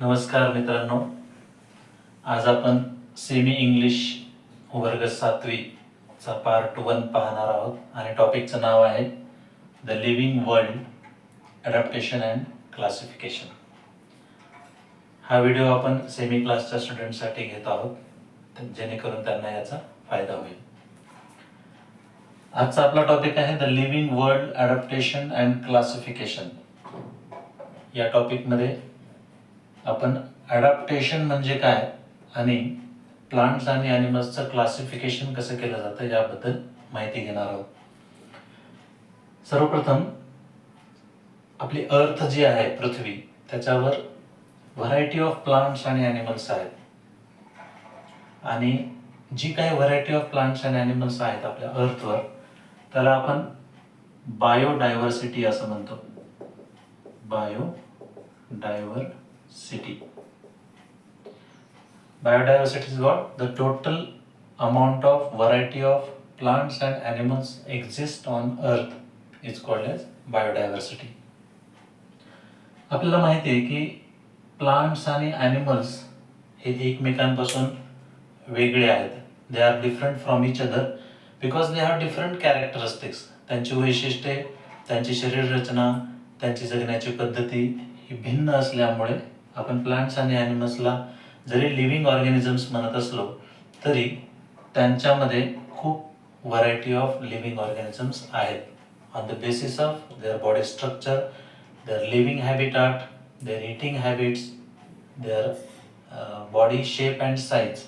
नमस्कार मित्रांनो, आज आपण सेमी इंग्लिश वर्ग 7वी चा पार्ट 1 पाहणार आहोत आणि टॉपिकचं नाव आहे the living world adaptation and classification. हा व्हिडिओ आपण सेमी क्लासच्या स्टुडंटसाठी घेत आहोत जेणेकरून त्यांना याचा फायदा होईल. आजचा आपला टॉपिक आहे the living world adaptation and classification. या टॉपिकमध्ये आपण अडॅप्टेशन म्हणजे काय आणि प्लांट्स आणि ॲनिमल्सचं क्लासिफिकेशन कसं केलं जातं याबद्दल माहिती घेणार आहोत. सर्वप्रथम आपली अर्थ जी आहे पृथ्वी, त्याच्यावर व्हरायटी ऑफ प्लांट्स आणि ॲनिमल्स आहेत आणि जी काही व्हरायटी ऑफ प्लांट्स आणि ॲनिमल्स आहेत आपल्या अर्थवर त्याला आपण बायोडायव्हर्सिटी असं म्हणतो. Biodiversity is what? The total amount of variety of plants and animals exist on earth is called as biodiversity. आपल्याला माहिती आहे की प्लांट्स आणि ॲनिमल्स हे एकमेकांपासून वेगळे आहेत. They R different from each other because they have different characteristics. त्यांची वैशिष्ट्ये, त्यांची शरीर रचना, त्यांची जगण्याची पद्धती ही भिन्न असल्यामुळे आपण प्लांट्स आणि ॲनिमल्सला जरी लिव्हिंग ऑर्गॅनिझम्स म्हणत असलो तरी त्यांच्यामध्ये खूप व्हरायटी ऑफ लिव्हिंग ऑर्गॅनिझम्स आहेत. On the basis of their body structure, their living habitat, their eating habits, their body shape and size.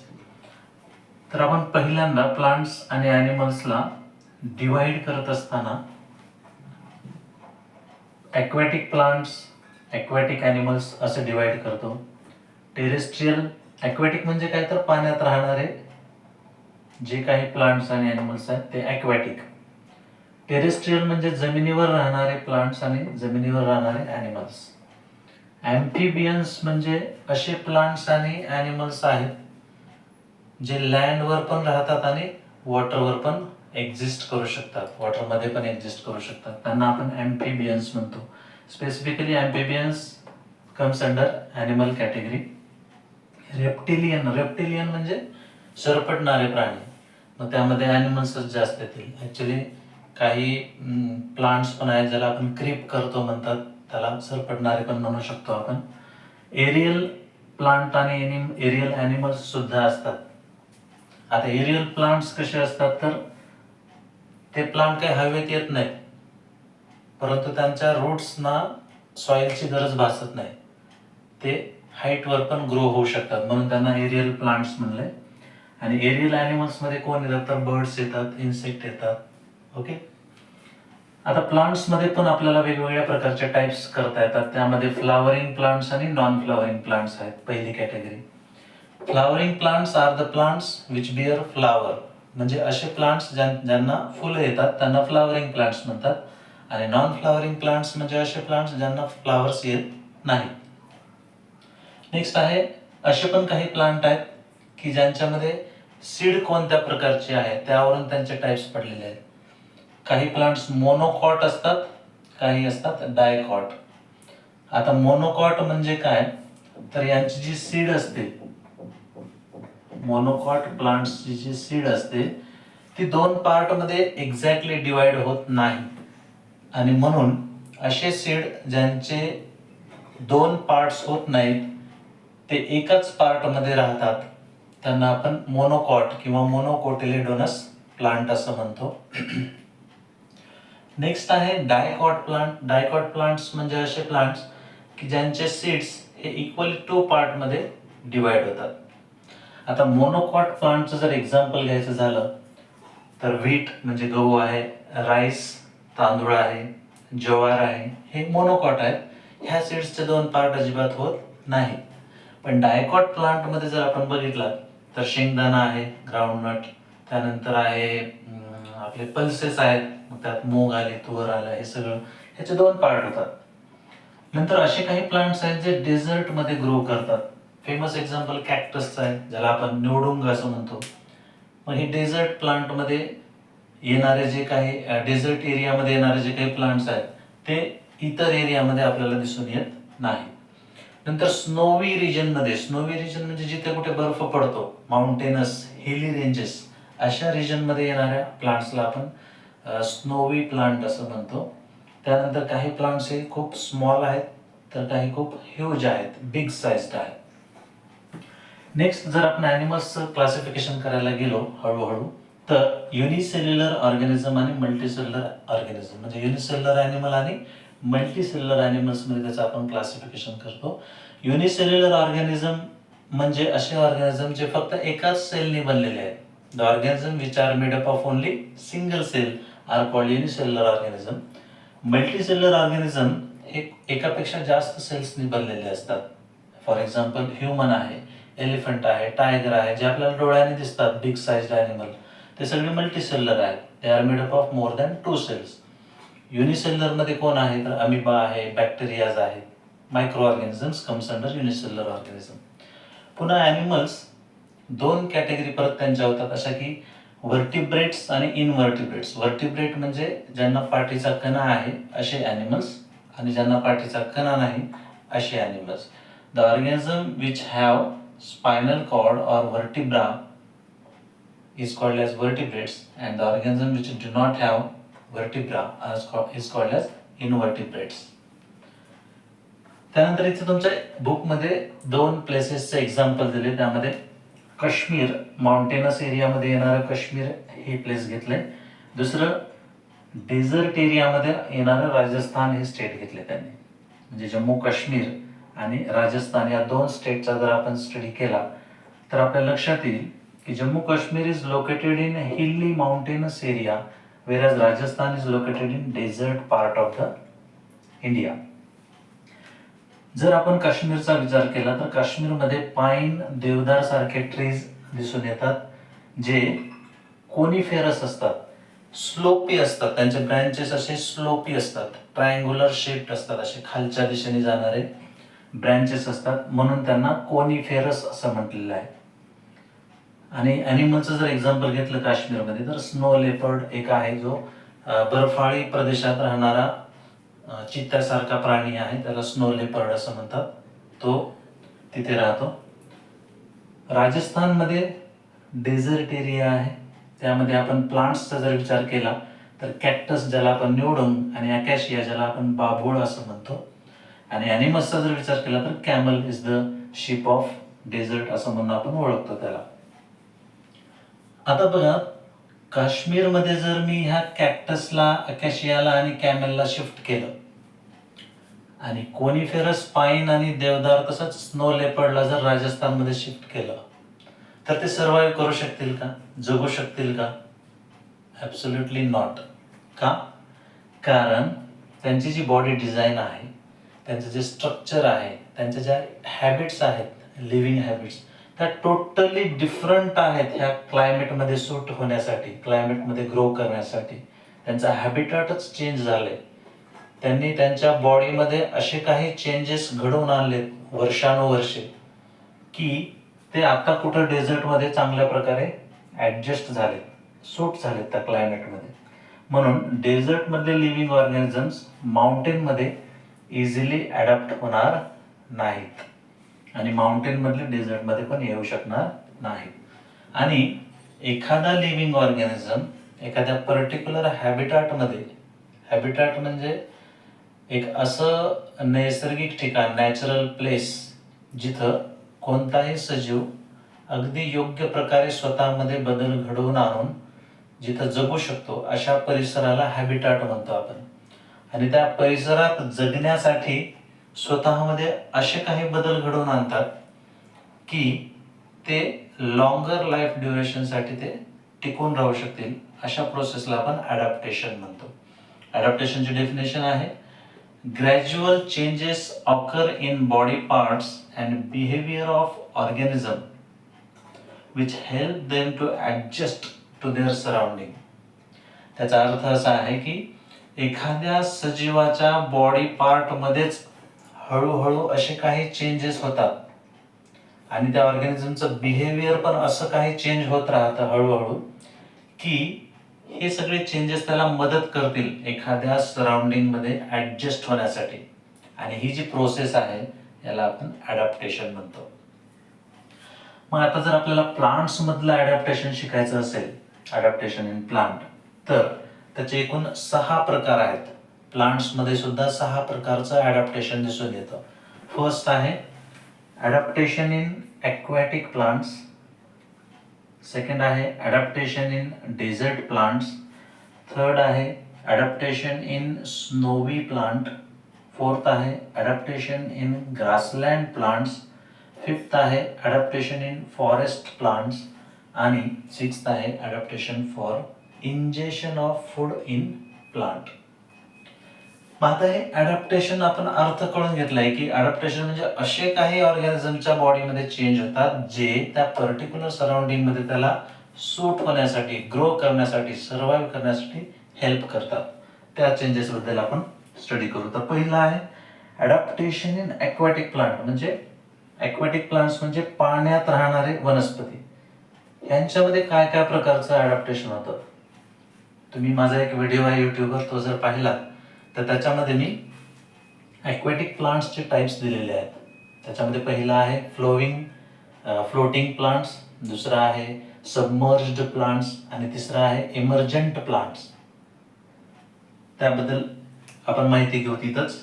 तर आपण पहिल्यांदा प्लांट्स आणि ॲनिमल्सला डिवाइड करत असताना ॲक्वॅटिक प्लांट्स, ॲक्वॅटिक ॲनिमल्स असे डिवाइड करतो. टेरेस्ट्रियल, ॲक्वॅटिक म्हणजे काय तर पाण्यात राहणारे जे काही प्लांट्स आणि ॲनिमल्स आहेत ते ॲक्वॅटिक. टेरेस्ट्रियल म्हणजे जमिनीवर राहणारे प्लांट्स आणि जमिनीवर राहणारे ॲनिमल्स. ॲम्फिबियन्स म्हणजे असे प्लांट्स आणि ॲनिमल्स आहेत जे लँडवर पण राहतात आणि वॉटरवर पण एक्झिस्ट करू शकतात, वॉटरमध्ये पण एक्झिस्ट करू शकतात. त्यांना आपण ॲम्फिबियन्स म्हणतो. Specifically amphibians comes under animal category. Reptilian म्हणजे सरपटणारे प्राणी, मग त्यामध्ये ॲनिमल्सच जास्त येतील. ॲक्च्युली काही प्लांट्स पण आहेत ज्याला आपण क्रीप करतो म्हणतात, त्याला सरपटणारे पण म्हणू शकतो आपण. एरियल प्लांट आणि एरियल ॲनिमल्स सुद्धा असतात. आता एरियल प्लांट्स कसे असतात तर ते प्लांट काही हवेत येत नाहीत, परंतु त्यांच्या रूट्सना सॉइलची गरज भासत नाही. ते हाईटवर पण ग्रो होऊ शकतात, म्हणून त्यांना एरियल प्लांट्स म्हणले. आणि एरियल ॲनिमल्समध्ये कोण येतात तर बर्ड्स येतात, इन्सेक्ट येतात. ओके. आता प्लांट्समध्ये पण आपल्याला वेगवेगळ्या प्रकारचे टाईप्स करता येतात. त्यामध्ये फ्लावरिंग प्लांट्स आणि नॉन फ्लावरिंग प्लांट्स आहेत पहिली category. Flowering plants are the plants which bear flower, म्हणजे असे प्लांट्स ज्यांना फुलं येतात त्यांना फ्लावरिंग प्लांट्स म्हणतात. आणि नॉन फ्लावरिंग प्लांट्स म्हणजे असे प्लांट्स ज्यांना फ्लावर्स येत नाही. नेक्स्ट आहे असे पण काही प्लांट आहेत की ज्यांच्यामध्ये सीड कोणत्या प्रकारचे आहे त्यावरून त्यांचे टाईप्स पडलेले आहेत. काही प्लांट्स मोनोकॉट असतात, काही असतात डायकॉट. आता मोनोकॉट म्हणजे काय तर यांची जी सीड असते, मोनोकॉट प्लांट्सची जी सीड असते ती दोन पार्टमध्ये एक्झॅक्टली डिवाइड होत नाही, आणि म्हणून असे सीड ज्यांचे दोन पार्ट्स होत नाहीत ते एकाच पार्टमध्ये राहतात त्यांना आपण मोनोकॉट किंवा मोनोकोटिलेडोनस प्लांट असं म्हणतो. नेक्स्ट आहे डायकॉट प्लांट. डायकॉट प्लांट्स म्हणजे असे प्लांट्स की ज्यांचे सीड्स हे इक्वली टू पार्टमध्ये डिवाइड होतात. आता मोनोकॉट प्लांटचं जर एक्झाम्पल घ्यायचं झालं तर व्हीट म्हणजे गहू आहे, राईस तांदूळ आहे, ज्वार आहे, हे मोनोकॉट आहेत. ह्या सीड्सचे दोन पार्ट अजिबात होत नाही. पण डायकॉट प्लांटमध्ये जर आपण बघितलं तर शेंगदाणा आहे, ग्राउंडनट, त्यानंतर आहे आपले पल्सेस आहेत, मग त्यात मूग आले, तुवर आला, हे सगळं ह्याचे दोन पार्ट होतात. नंतर असे काही प्लांट्स आहेत जे डेझर्टमध्ये ग्रो करतात. फेमस एक्झाम्पल कॅक्टसचं आहे, ज्याला आपण न्योडुंग असं म्हणतो. मग हे डेझर्ट प्लांटमध्ये येणारे जे काही डेझर्ट एरियामध्ये येणारे जे काही प्लांट्स आहेत ते इतर एरियामध्ये आपल्याला दिसून येत नाही. नंतर स्नोवी रिजनमध्ये, स्नोवी रिजन म्हणजे जिथे कुठे बर्फ पडतो, माउंटेनस हिली रेंजेस, अशा रिजनमध्ये येणाऱ्या प्लांट्सला आपण स्नोवी प्लांट असं म्हणतो. त्यानंतर काही प्लांट्स हे खूप स्मॉल आहेत, तर काही खूप ह्यूज आहेत, बिग साइज्ड आहेत. नेक्स्ट जर आपण ॲनिमल्सचं क्लासिफिकेशन करायला गेलो हळूहळू, तर युनिसेल्युलर ऑर्गॅनिझम आणि मल्टीसेल्युलर ऑर्गॅनिझम, म्हणजे युनिसेल्युलर ॲनिमल आणि मल्टीसेल्युलर ॲनिमल्समध्ये त्याचं आपण क्लासिफिकेशन करतो. युनिसेल्युलर ऑर्गॅनिझम म्हणजे असे ऑर्गॅनिझम जे फक्त एकाच सेलने बनलेले आहेत. The organism which are made up of only single cell are called unicellular organism. Multicellular organism हे एकापेक्षा जास्त सेल्सनी बनलेले असतात. फॉर एक्झाम्पल ह्युमन आहे, एलिफंट आहे, टायगर आहे, जे आपल्याला डोळ्याने दिसतात, बिग साइज्ड ॲनिमल, ते सगळे मल्टीसेल्युलर आहेत. They are made up of more than 2 cells. युनिसेल्युलरमध्ये कोण आहे, तर अमिबा आहे, बॅक्टेरियाज आहेत. Micro organisms comes under unicellular organism. पुन्हा ॲनिमल्स 2 कॅटेगरी परत त्यांच्या होतात, अशा की व्हर्टिब्रेट्स आणि इनव्हर्टिब्रेट्स. व्हर्टिब्रेट म्हणजे ज्यांना पाठीचा कणा आहे असे ॲनिमल्स, आणि ज्यांना पाठीचा कणा नाही असे animals. The organism which have spinal cord or vertebra is called as vertebrates, and the organisms which do not have vertebra is called as invertebrates. त्यानंतर इथे तुमच्या बुकमध्ये 2 प्लेसेसचे एक्झाम्पल दिले. त्यामध्ये काश्मीर, माउंटेनस एरियामध्ये येणारं काश्मीर हे प्लेस घेतलंय. दुसरं डेझर्ट एरियामध्ये येणारं राजस्थान हे स्टेट घेतले त्यांनी. म्हणजे जम्मू काश्मीर आणि राजस्थान या 2 स्टेटचा जर आपण स्टडी केला तर आपल्या लक्षात येईल की Jammu Kashmir is located in hilly mountainous area, whereas Rajasthan is located in desert part of the India. जर आपण काश्मीरचा विचार केला तर काश्मीरमध्ये पाईन, देवदार सारखे ट्रीज दिसून येतात, जे कोनिफेरस असतात, स्लोपी असतात, त्यांचे ब्रँचेस असे स्लोपी असतात, ट्रायंग्युलर शेप्ड असतात, असे खालच्या दिशेने जाणारे ब्रँचेस असतात, म्हणून त्यांना कोनिफेरस असं म्हटलेलं आहे. आणि ॲनिमलचं जर एक्झाम्पल घेतलं काश्मीरमध्ये तर स्नो लेपर्ड एक आहे, जो बर्फाळी प्रदेशात राहणारा चित्त्यासारखा प्राणी आहे, त्याला स्नो लेपर्ड असं म्हणतात, तो तिथे राहतो. राजस्थानमध्ये डेझर्ट एरिया आहे, त्यामध्ये आपण प्लांट्सचा जर विचार केला तर कॅक्टस ज्याला आपण न्यूडंग आणि अकॅशिया ज्याला आपण बाभूळ असं म्हणतो. आणि ॲनिमल्सचा जर विचार केला तर camel is the ship of desert असं म्हणून आपण ओळखतो त्याला. आता बघा, काश्मीरमध्ये जर मी ह्या कॅक्टसला, अकॅशियाला आणि कॅमेलला शिफ्ट केलं आणि कोनिफेरस, पाईन आणि देवदार तसंच स्नो लेपर्डला जर राजस्थानमध्ये शिफ्ट केलं तर ते सर्वाइव्ह करू शकतील का, जगू शकतील का? Absolutely not. का? कारण त्यांची जी बॉडी डिझाईन आहे, त्यांचं जे स्ट्रक्चर आहे, त्यांच्या ज्या हॅबिट्स आहेत, लिव्हिंग हॅबिट्स, त्या टोटली डिफरंट आहेत ह्या क्लायमेटमध्ये सूट होण्यासाठी, क्लायमेटमध्ये ग्रो करण्यासाठी. त्यांचा हॅबिटॅटच चेंज झाले. त्यांनी त्यांच्या बॉडीमध्ये असे काही चेंजेस घडवून आणलेत वर्षानुवर्षे की ते आता कुठं डेझर्टमध्ये चांगल्या प्रकारे ॲडजस्ट झाले, सूट झालेत त्या क्लायमेटमध्ये. म्हणून डेझर्टमधले लिव्हिंग ऑर्गॅनिझम्स माउंटेनमध्ये इझिली ॲडॅप्ट होणार नाहीत आणि माउंटेनमधले डेझर्टमध्ये पण येऊ शकणार नाहीत. आणि एखादा लिव्हिंग ऑर्गॅनिझम एखाद्या पर्टिक्युलर हॅबिटॅटमध्ये, हॅबिटॅट म्हणजे एक असं नैसर्गिक ठिकाण, नॅचरल प्लेस, जिथं कोणताही सजीव अगदी योग्य प्रकारे स्वतःमध्ये बदल घडवून आणून जिथं जगू शकतो, अशा परिसराला हॅबिटॅट म्हणतो आपण. आणि त्या परिसरात जगण्यासाठी स्वतःमध्ये असे काही बदल घडवून आणतात की ते लॉंगर लाईफ ड्युरेशनसाठी ते टिकून राहू शकतील. अशा प्रोसेसला आपण ॲडॅप्टेशन म्हणतो. ॲडॅप्टेशनची डेफिनेशन आहे, gradual changes occur in body parts and behaviour of organism which help them to adjust to their surrounding. त्याचा अर्थ असा आहे की एखाद्या सजीवाच्या बॉडी पार्टमध्येच हळूहळू असे काही चेंजेस होतात आणि त्या ऑर्गॅनिझमचं बिहेवियर पण असं काही चेंज होत राहतं हळूहळू की हे सगळे चेंजेस त्याला मदत करतील एखाद्या सराउंडिंगमध्ये ॲडजस्ट होण्यासाठी. आणि ही जी प्रोसेस आहे याला आपण ॲडॅप्टेशन म्हणतो. मग आता जर आपल्याला प्लांट्स मधलं ॲडॅप्टेशन शिकायचं असेल, ॲडॅप्टेशन इन प्लांट, तर त्याचे एकूण 6 प्रकार आहेत. प्लांट्समध्ये सुद्धा 6 प्रकारचं ॲडॅप्टेशन दिसून येतं. फर्स्ट आहे adaptation in aquatic plants, second आहे adaptation in desert plants, third आहे adaptation in snowy plant, fourth आहे adaptation in grassland plants, fifth आहे ॲडॅप्टेशन इन फॉरेस्ट प्लांट्स आणि सिक्स्थ आहे adaptation for injection of food in plant. मग आता हे adaptation आपण अर्थ कळून घेतलाय की ॲडॅप्टेशन म्हणजे असे काही ऑर्गॅनिझमच्या बॉडीमध्ये चेंज होतात जे त्या पर्टिक्युलर सराउंडिंग मध्ये त्याला सूट होण्यासाठी, ग्रो करण्यासाठी, सर्व्हाइव्ह करण्यासाठी हेल्प करतात. त्या चेंजेस बद्दल आपण स्टडी करू. तर पहिला आहे ॲडॅप्टेशन इन ॲक्वॅटिक प्लांट. म्हणजे ॲक्वॅटिक प्लांट्स म्हणजे पाण्यात राहणारे वनस्पती. यांच्यामध्ये काय काय प्रकारचं ॲडॅप्टेशन होतं. तुम्ही माझा एक व्हिडिओ आहे यूट्यूबवर, तो जर पाहिला तर त्याच्यामध्ये मी ॲक्वॅटिक प्लांट्सचे टाइप्स दिलेले आहेत. त्याच्यामध्ये पहिला आहे फ्लोटिंग प्लांट्स, दुसरा आहे सबमर्ज्ड प्लांट्स आणि तिसरा आहे इमर्जंट प्लांट्स. त्याबद्दल आपण माहिती घेऊ तिथंच.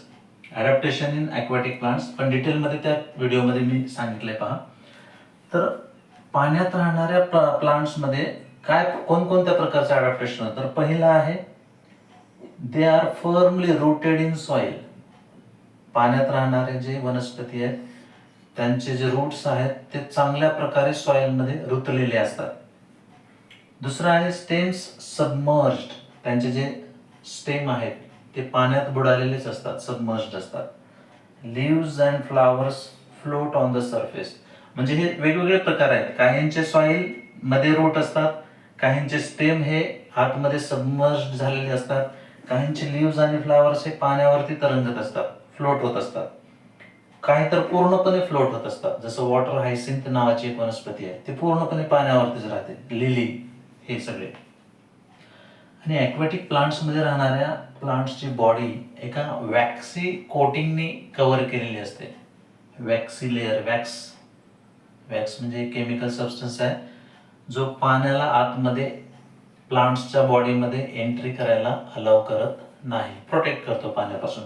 ॲडॅप्टेशन इन ॲक्वॅटिक प्लांट्स पण डिटेलमध्ये त्या व्हिडिओमध्ये मी सांगितलंय पहा. तर पाण्यात राहणाऱ्या प्लांट्समध्ये काय कोणकोणत्या प्रकारचं ॲडॅप्टेशन होतं. तर पहिला आहे they are firmly rooted in soil. पाण्यात राहणारे जे वनस्पती आहेत त्यांचे जे रूट्स आहेत ते चांगल्या प्रकारे सॉइलमध्ये रुतलेले असतात. दुसरं आहे स्टेम्स सबमर्ज्ड. त्यांचे जे स्टेम आहेत ते पाण्यात बुडालेलेच असतात, सबमर्ज्ड असतात. Leaves and flowers float on the surface. म्हणजे हे वेगवेगळे प्रकार आहेत. काहींचे सॉइल मध्ये रूट असतात, काहींचे स्टेम हे आतमध्ये सबमर्ज्ड झालेले असतात, काहींचे लिव्स आणि फ्लावर्स हे पाण्यावरती तरंगत असतात, फ्लोट होत असतात. काही तर पूर्णपणे फ्लोट होत असतात. जसं वॉटर हायसिंथ नावाची एक वनस्पती आहे, ती पूर्णपणे पाण्यावरतीच राहते. लिली हे सगळे. आणि ॲक्वॅटिक प्लांट्समध्ये राहणाऱ्या प्लांट्सची बॉडी एका वॅक्सी कोटिंगनी कव्हर केलेली असते. Waxy layer. वॅक्स म्हणजे केमिकल सबस्टन्स आहे जो पाण्याला आतमध्ये प्लांट्सच्या बॉडीमध्ये एंट्री करायला अलाव करत नाही, प्रोटेक्ट करतो पाण्यापासून.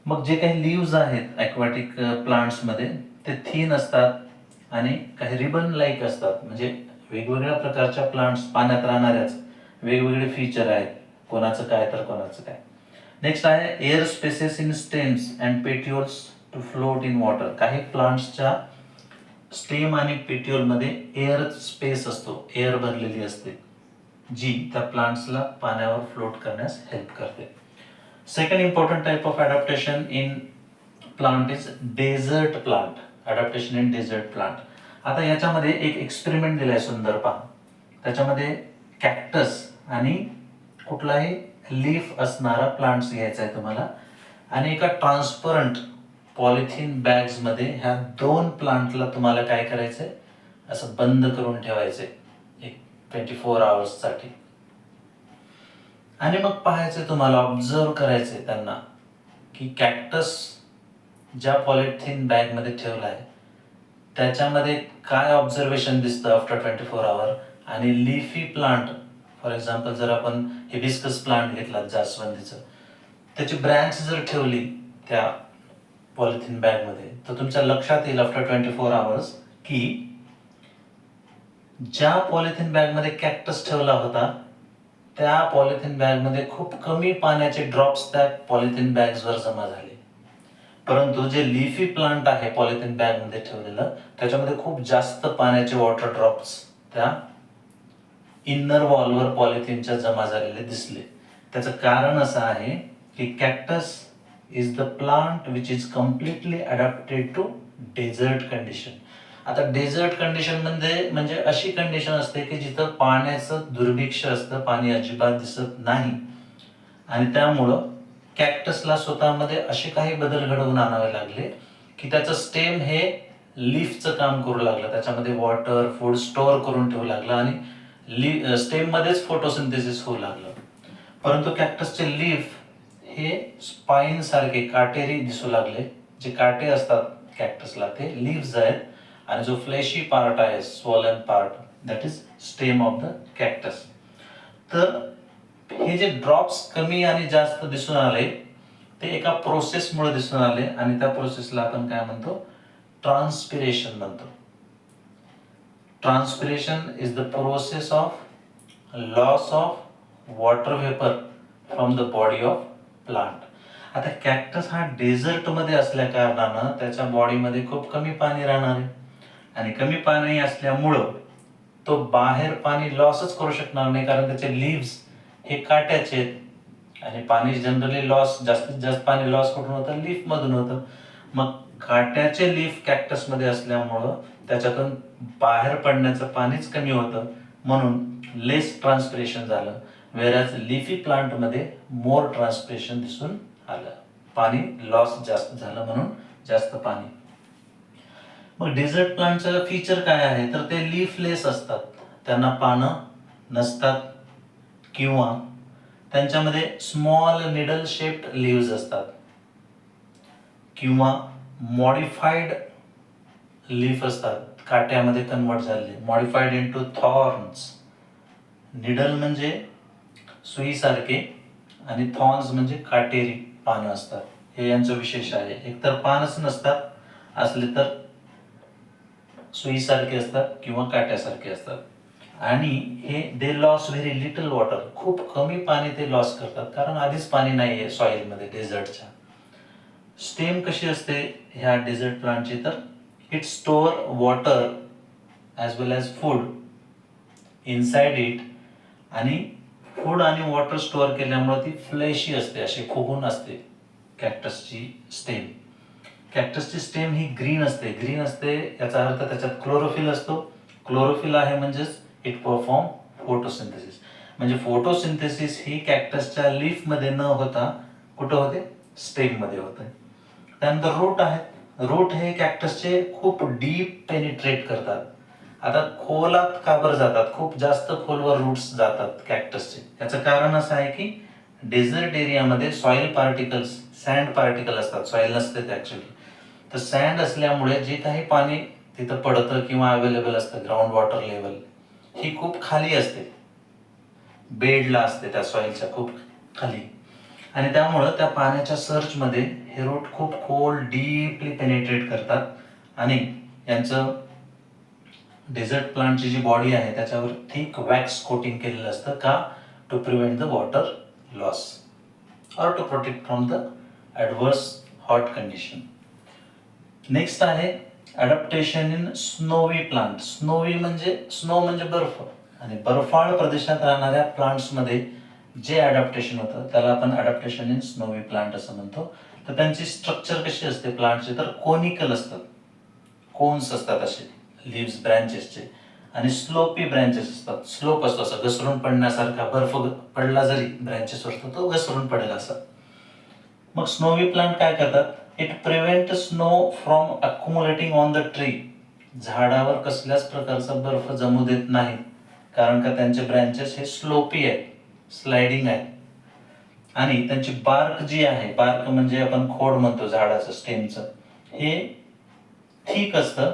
मग जे काही लिव्ज आहेत ॲक्वॅटिक प्लांट्समध्ये ते थिन असतात आणि काही रिबन लाईक असतात. म्हणजे वेगवेगळ्या प्रकारच्या प्लांट्स पाण्यात राहणाऱ्याच वेगवेगळे फीचर आहेत, कोणाचं काय तर कोणाचं काय. नेक्स्ट आहे air spaces in stems and petioles to float in water. काही प्लांट्सच्या स्टेम आणि पेट्युलमध्ये एअर स्पेस असतो, एअर भरलेली असते जी त्या प्लांट्सला पाण्यावर फ्लोट करण्यास हेल्प करते. Second important type of adaptation in plant is desert plant. Adaptation in desert plant. आता याच्यामध्ये एक एक्सपेरिमेंट दिलाय सुंदर पहा. त्याच्यामध्ये कॅक्टस आणि कुठलाही लीफ असणारा प्लांट्स घ्यायचा आहे तुम्हाला आणि एका ट्रान्सपरंट पॉलिथिन बॅग्समध्ये ह्या 2 प्लांटला तुम्हाला काय करायचंय, असं बंद करून ठेवायचंय एक 24 आवर्ससाठी. आणि मग पाहायचं तुम्हाला, ऑब्झर्व करायचंय त्यांना की कॅक्टस ज्या पॉलिथिन बॅगमध्ये ठेवला आहे त्याच्यामध्ये काय ऑब्झर्वेशन दिसतं आफ्टर 24 आवर. आणि लिफी प्लांट, फॉर एक्झाम्पल जर आपण हिबिस्कस प्लांट घेतला जास्वंदीचं, त्याची ब्रँच जर ठेवली त्या पॉलिथिन बॅगमध्ये तर तुमच्या लक्षात येईल आफ्टर 24 आवर्स की ज्या पॉलिथिन बॅगमध्ये कॅक्टस ठेवला होता त्या पॉलिथिन बॅगमध्ये खूप कमी पाण्याचे ड्रॉप्स त्या पॉलिथिन बॅग्सवर जमा झाले. परंतु जे लिफी प्लांट आहे पॉलिथिन बॅगमध्ये ठेवलेलं त्याच्यामध्ये खूप जास्त पाण्याचे वॉटर ड्रॉप्स त्या इन्नर वॉलवर पॉलिथिनच्या जमा झालेले दिसले. त्याचं कारण असं आहे की cactus is the plant which is completely adapted to desert condition. आता डेझर्ट कंडिशन म्हणजे अशी कंडिशन असते की जिथं पाण्याचं दुर्भिक्ष असतं, पाणी अजिबात दिसत नाही. आणि त्यामुळं कॅक्टसला स्वतःमध्ये असे काही बदल घडवून आणावे लागले की त्याचं स्टेम हे लीफचं काम करू लागलं, त्याच्यामध्ये वॉटर फूड स्टोअर करून ठेवू लागलं आणि स्टेम मध्येच फोटोसिंथेसिस होऊ लागलं. परंतु कॅक्टसचे लीफ हे स्पाईन सारखे काटेरी दिसू लागले, जे काटे असतात कॅक्टसला ते लीव्ज आहेत, आणि जो फ्लेशी पार्ट आहे swollen part that is stem of the cactus. तर हे जे ड्रॉप्स कमी आणि जास्त दिसून आले ते एका प्रोसेसमुळे दिसून आले, आणि त्या प्रोसेसला आपण काय म्हणतो, ट्रान्सपिरेशन म्हणतो. Transpiration is the process of loss of water vapour from the body of plant. आता कॅक्टस हा डेझर्टमध्ये असल्या कारणानं त्याच्या बॉडीमध्ये खूप कमी पाणी राहणार आहे, आणि कमी पाणी असल्यामुळं तो बाहेर पाणी लॉसच करू शकणार नाही, कारण त्याचे लीव्स हे काट्याचे आहेत, आणि पाणी जनरली लॉस, जास्तीत जास्त पाणी लॉस कुठून होतं, लीफ मधून होतं. मग काट्याचे लीफ कॅक्टसमध्ये असल्यामुळं त्याच्यातून बाहेर पडण्याचं पाणीच कमी होतं, म्हणून लेस ट्रान्सपिरेशन झालं. वेरॅज लिफी प्लांटमध्ये मोर ट्रान्सपिरेशन दिसून आलं, पाणी लॉस जास्त झालं म्हणून जास्त पाणी. मग डेझर्ट प्लांटचं फीचर काय आहे, तर ते लीफलेस असतात, त्यांना पानं नसतात, किंवा त्यांच्यामध्ये स्मॉल निडल शेप्ड लीव्ज असतात, किंवा मॉडिफाईड लीफ असतात, काट्यामध्ये कन्वर्ट झालेले, मॉडिफाईड इनटू थॉर्न्स. निडल म्हणजे सुईसारखे आणि थॉर्न्स म्हणजे काटेरी पानं असतात. हे यांचं विशेष आहे. एकतर पानच नसतात, असले तर सुईसारखे असतात किंवा काट्यासारखे असतात. आणि हे दे लॉस व्हेरी लिटल वॉटर, खूप कमी पाणी ते लॉस करतात, कारण आधीच पाणी नाही आहे सॉइलमध्ये डेझर्टच्या. स्टेम कशी असते ह्या डेझर्ट प्लांटची, तर it store water as well as food inside it, आणि फूड आणि वॉटर स्टोअर केल्यामुळे ती फ्लेशी असते, अशी फुगून असते कॅक्टसची स्टेम. कॅक्टसची स्टेम ही ग्रीन असते याचा अर्थ त्याच्यात क्लोरोफिल असतो. क्लोरोफिल आहे म्हणजेच इट परफॉर्म फोटोसिंथेसिस. म्हणजे फोटोसिंथेसिस ही कॅक्टसच्या लीफमध्ये न होता कुठं होते, स्टेममध्ये होते. त्यानंतर रूट आहेत. रूट हे कॅक्टसचे खूप डीप पेनिट्रेट करतात. आता खोलात का बरं जातात, खूप जास्त खोलवर रूट्स जातात कॅक्टसचे. याचं कारण असं आहे की डेझर्ट एरियामध्ये सॉइल पार्टिकल्स, सँड पार्टिकल असतात, सॉइल नसते ते ॲक्च्युली. तर सँड असल्यामुळे जे काही पाणी तिथं पडतं किंवा अवेलेबल असतं, ग्राउंड वॉटर लेवल ही खूप खाली असते, बेडला असते त्या सॉइलच्या खूप खाली, आणि त्यामुळं त्या पाण्याच्या सर्चमध्ये हे रूट खूप खोल डीपली पेनिट्रेट करतात, आणि यांचं डेझर्ट प्लांटची जी बॉडी आहे त्याच्यावर थिक वॅक्स कोटिंग केलेलं असतं. का? To prevent the water loss और to protect from the adverse hot condition. Next आहे adaptation in snowy plant. Snowy म्हणजे स्नो म्हणजे बर्फ, आणि बर्फाळ प्रदेशात राहणाऱ्या प्लांट्समध्ये जे अडॅप्टेशन होतं त्याला आपण अडॅप्टेशन इन स्नोवी प्लांट असं म्हणतो. तर त्यांची स्ट्रक्चर कशी असते प्लांटची, तर कोनिकल असतात, कोन्स असतात असे लीव्स ब्रँचेसचे, आणि स्लोपी ब्रँचेस असतात. स्लोप असतो असं घसरून पडण्यासारखा, बर्फ पडला जरी ब्रँचेसवर तो घसरून पडेल असा. मग स्नोवी प्लांट काय करतात, it prevent snow from accumulating on the tree. झाडावर कसल्याच प्रकारचा बर्फ जमू देत नाही, कारण का त्यांचे ब्रँचेस हे स्लोपी आहेत, स्लायडिंग आहेत, आणि त्यांची बार्क जी आहे, बार्क म्हणजे आपण खोड म्हणतो झाडाचं, स्टेमचं, हे थिक असतं.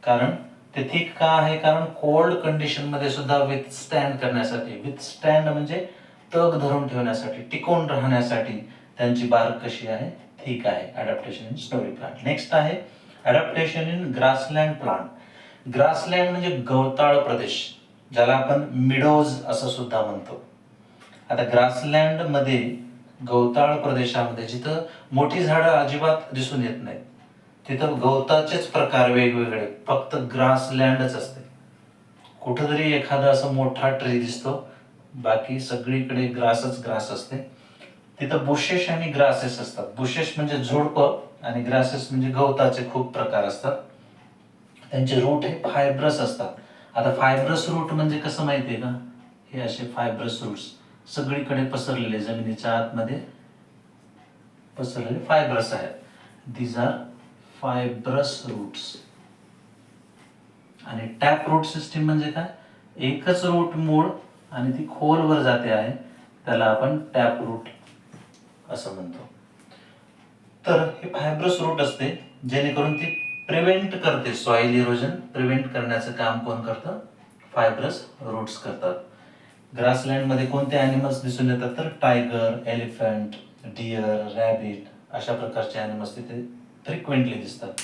कारण ते थिक का आहे, कारण कोल्ड कंडिशनमध्ये सुद्धा विथस्टँड करण्यासाठी, विथस्टँड म्हणजे तग धरून ठेवण्यासाठी, टिकून राहण्यासाठी त्यांची बार्क कशी आहे, थिक आहे. Adaptation in snowy plant. Next आहे adaptation in grassland plant. Grassland म्हणजे गवताळ प्रदेश, ज्याला आपण मिडोज असं सुद्धा म्हणतो. आता ग्रासलँडमध्ये, गवताळ प्रदेशामध्ये जिथं मोठी झाडं अजिबात दिसून येत नाहीत, तिथं गवताचेच प्रकार वेगवेगळे, फक्त ग्रासलँडच असते. कुठंतरी एखादा असं मोठा ट्री दिसतो, बाकी सगळीकडे ग्रासच ग्रास असते. तिथं बुशेस आणि ग्रासेस असतात. बुशेस म्हणजे झुडपं, आणि ग्रासेस म्हणजे गवताचे खूप प्रकार असतात. त्यांचे रूट हे फायब्रस असतात. आता फायब्रस रूट म्हणजे कसं माहितीये का, हे असे फायब्रस रूट्स सगळीकडे पसरलेले, जमिनीच्या आतमध्ये पसरलेले फायब्रस आहेत. These are fibrous roots. आणि टॅप रूट सिस्टीम म्हणजे काय, एकच रूट मूळ आणि ती खोलवर जाते आहे, त्याला आपण टॅप रूट असं म्हणतो. तर हे फायब्रस रूट असते, जेणेकरून ती प्रिव्हेंट करते, सॉइल इरोजन प्रिव्हेंट करण्याचं काम कोण करतं? फायब्रस रूट्स करतात. ग्रासलँडमध्ये कोणते ॲनिमल्स दिसून येतात? तर टायगर, एलिफंट, डिअर, रॅबिट अशा प्रकारचे ॲनिमल्स तिथे फ्रिक्वेंटली दिसतात.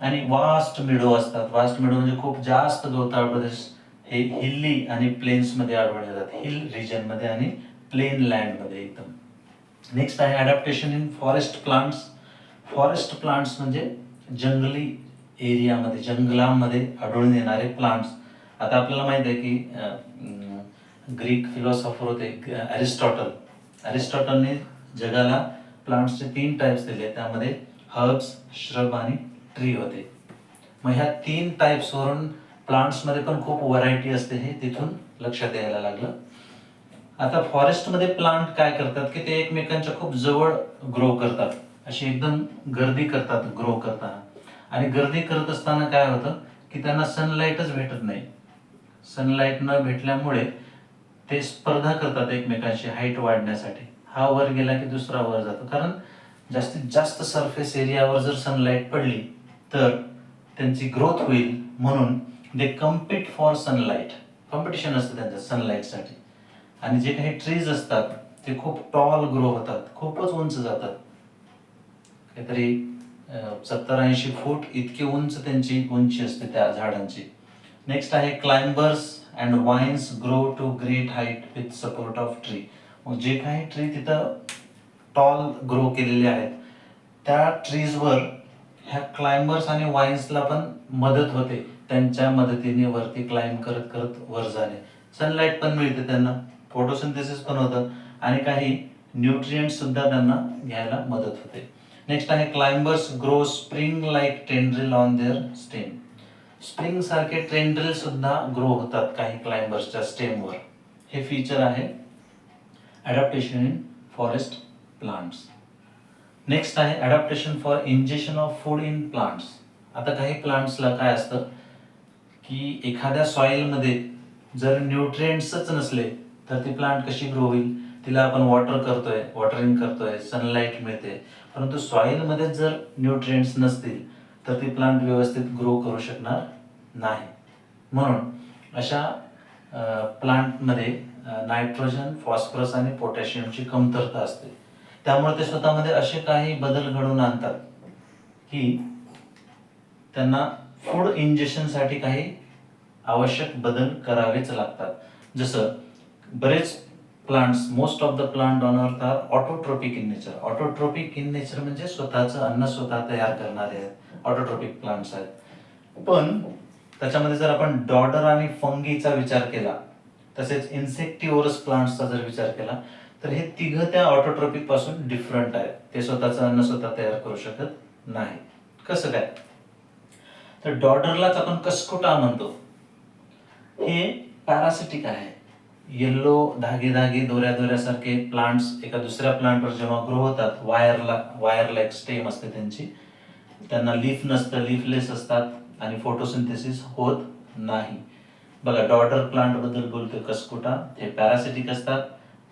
आणि वास्ट मिडो असतात. वास्ट मिडो म्हणजे खूप जास्त गवताळ प्रदेश हे हिल्ली आणि प्लेन्समध्ये आढळून येतात, हिल रिजनमध्ये आणि प्लेन लँडमध्ये एकदम. नेक्स्ट आहे adaptation in forest plants. Forest plants म्हणजे जंगली एरियामध्ये, जंगलामध्ये आढळून येणारे प्लांट्स. आता आपल्याला माहिती आहे की ग्रीक फिलॉसॉफर होते अरिस्टॉटलने जगाला प्लांट्सचे 3 टाईप्स दिले, त्यामध्ये हर्ब्स, श्रब आणि ट्री होते. मग ह्या 3 टाईप्सवरून प्लांट्समध्ये पण खूप व्हरायटी असते, हे तिथून लक्षात यायला लागलं. आता फॉरेस्टमध्ये प्लांट काय करतात की ते एकमेकांच्या खूप जवळ ग्रो करतात, अशी एकदम गर्दी करतात ग्रो करताना. आणि गर्दी करत असताना काय होतं की त्यांना सनलाईटच भेटत नाही. सनलाईट न भेटल्यामुळे ते स्पर्धा करतात एकमेकांशी हाईट वाढण्यासाठी. हा वर गेला की दुसरा वर जातो, कारण जास्तीत जास्त सरफेस एरियावर जर सनलाईट पडली तर त्यांची ग्रोथ होईल, म्हणून दे कम्पीट फॉर सनलाईट. कॉम्पिटिशन असतं त्यांचं सनलाईटसाठी. आणि जे काही ट्रीज असतात ते खूप टॉल ग्रो होतात, खूपच उंच जातात, काहीतरी 70-80 फूट इतकी उंच त्यांची उंची असते त्या झाडांची. नेक्स्ट आहे climbers and vines grow to great height with support of tree. मग जे काही ट्री तिथं टॉल ग्रो केलेले आहेत त्या ट्रीजवर ह्या क्लाइंबर्स आणि वाईन्सला पण मदत होते, त्यांच्या मदतीने वरती क्लाइंब करत करत वर जाणे. सनलाईट पण मिळते त्यांना, फोटोसिंथेसिस पण होतं आणि काही न्यूट्रिएंट्स सुद्धा त्यांना घ्यायला मदत होते. नेक्स्ट आहे climbers grow spring like tendril on their stem. Spring सारखे टेंड्रिल सुद्धा ग्रो होतात काही क्लाइंबर्सच्या स्टेमवर. हे फीचर आहे adaptation in forest plants. Next आहे adaptation for injection of food in plants. आता काही प्लांट्सला काय असतं की एखाद्या सॉइलमध्ये जर न्यूट्रिएंट्सच नसले तर ती प्लांट कशी ग्रो होईल? तिला आपण वॉटरिंग करतोय, सनलाईट मिळते, परंतु सॉइलमध्ये जर न्यूट्रिएंट्स नसतील तर ती प्लांट व्यवस्थित ग्रो करू शकणार नाही. म्हणून अशा प्लांटमध्ये नायट्रोजन, फॉस्फरस आणि पोटॅशियमची कमतरता असते. त्यामुळे ते स्वतःमध्ये असे काही बदल घडवून आणतात की त्यांना फूड इंजेक्शनसाठी काही आवश्यक बदल करावेच लागतात. जसं बरेच plants, most of the plant on earth are autotrophic in nature. Autotrophic in nature म्हणजे स्वतःचं अन्न स्वतः तयार करणारे आहेत, ऑटोट्रोपिक प्लांट्स आहेत. पण त्याच्यामध्ये जर आपण डॉडर आणि फंगीचा विचार केला, तसेच इन्सेक्टिव्हरस प्लांट्सचा जर विचार केला, तर हे तिघं त्या ऑटोट्रोपिक पासून डिफरंट आहेत. ते स्वतःचं अन्न स्वतः तयार करू शकत नाही. कसं काय? तर डॉडरलाच आपण कस्कुटा म्हणतो. हे पॅरासिटिक आहे. येल्लो धागे धागे दोऱ्या दोऱ्यासारखे प्लांट्स एका दुसऱ्या प्लांटवर जेव्हा ग्रो होतात, वायर लाईक स्टेम असते त्यांची, त्यांना लीफ नसतं, लीफलेस असतात आणि फोटोसिंथेसिस होत नाही. बघा, डॉडर प्लांट बद्दल बोलतोय कस्कुटा. हे पॅरासिटिक असतात,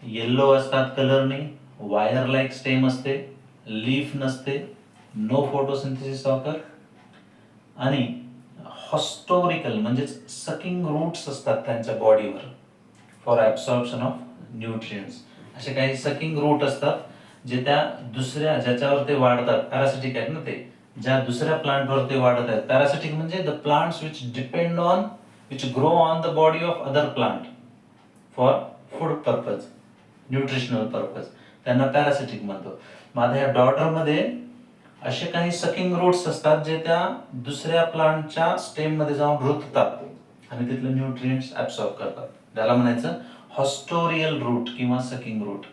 येल्लो असतात कलरने, वायर लाईक स्टेम असते, लीफ नसते, नो फोटोसिंथेसिस ऑकर, आणि हॉस्टोरिकल म्हणजे सकिंग रूट्स असतात त्यांच्या बॉडीवर फॉर ॲब्सॉर्प्शन ऑफ न्यूट्रिएंट्स. असे काही सकिंग रूट असतात जे त्या दुसऱ्या ज्याच्यावर ते वाढतात, पॅरासिटिक आहेत ना ते, ज्या दुसऱ्या प्लांटवर ते वाढत आहेत. पॅरासिटिक म्हणजे the plants which grow on the body of other plant for food purpose, nutritional purpose, त्यांना पॅरासिटिक म्हणतो. माझ्या ह्या डॉटरमध्ये असे काही सकिंग रूट्स असतात जे त्या दुसऱ्या प्लांटच्या स्टेममध्ये जाऊन रुततात आणि तिथले न्यूट्रिएंट्स ॲब्सॉर्ब करतात. त्याला म्हणायचं हॉस्टोरियल रूट किंवा सकिंग रूट.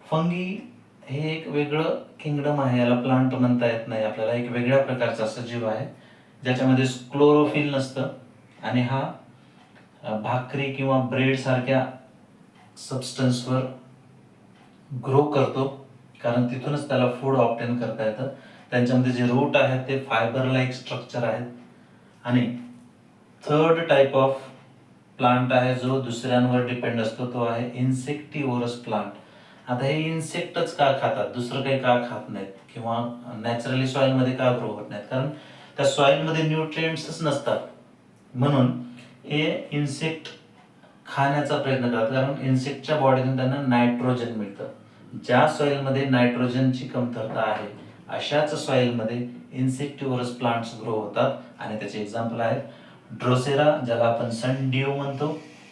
फंगी हे एक वेगळं किंगडम आहे, याला प्लांट म्हणता येत नाही आपल्याला. एक वेगळ्या प्रकारचा सजीव आहे ज्याच्यामध्ये क्लोरोफिल नसतं आणि हा भाकरी किंवा ब्रेड सारख्या सबस्टन्सवर ग्रो करतो, कारण तिथूनच त्याला फूड ऑब्टेन करता येतं. त्यांच्यामध्ये जे रूट आहेत ते फायबर लाईक स्ट्रक्चर आहेत. आणि थर्ड टाईप ऑफ प्लांट आहे जो दुसऱ्यांवर डिपेंड असतो, तो आहे इन्सेक्टिव्हरस प्लांट. आता हे इन्सेक्टच का खातात, दुसरं काही का खात नाहीत किंवा नॅचरली सॉईलमध्ये का ग्रो होत नाहीत? कारण त्या सॉईलमध्ये न्यूट्रिएंट्सच नसतात, म्हणून हे इन्सेक्ट खाण्याचा प्रयत्न करतात. कारण इन्सेक्टच्या बॉडीतून त्यांना नायट्रोजन मिळतं. ज्या सॉईलमध्ये नायट्रोजनची कमतरता आहे अशाच सॉईलमध्ये इन्सेक्टिव्हरस प्लांट्स ग्रो होतात आणि त्याचे एक्झाम्पल आहेत ड्रोसेरा, ज्याला आपण सन डिओ म्हणतो,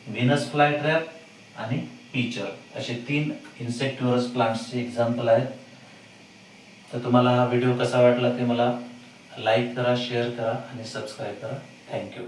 व्हीनस फ्लायट्रॅप आणि पीचर, असे 3 इन्सेक्टिव्हरस प्लांट्सचे एक्झाम्पल आहेत. तर तुम्हाला हा व्हिडिओ कसा वाटला ते मला लाईक करा, शेअर करा आणि सबस्क्राईब करा. थँक्यू.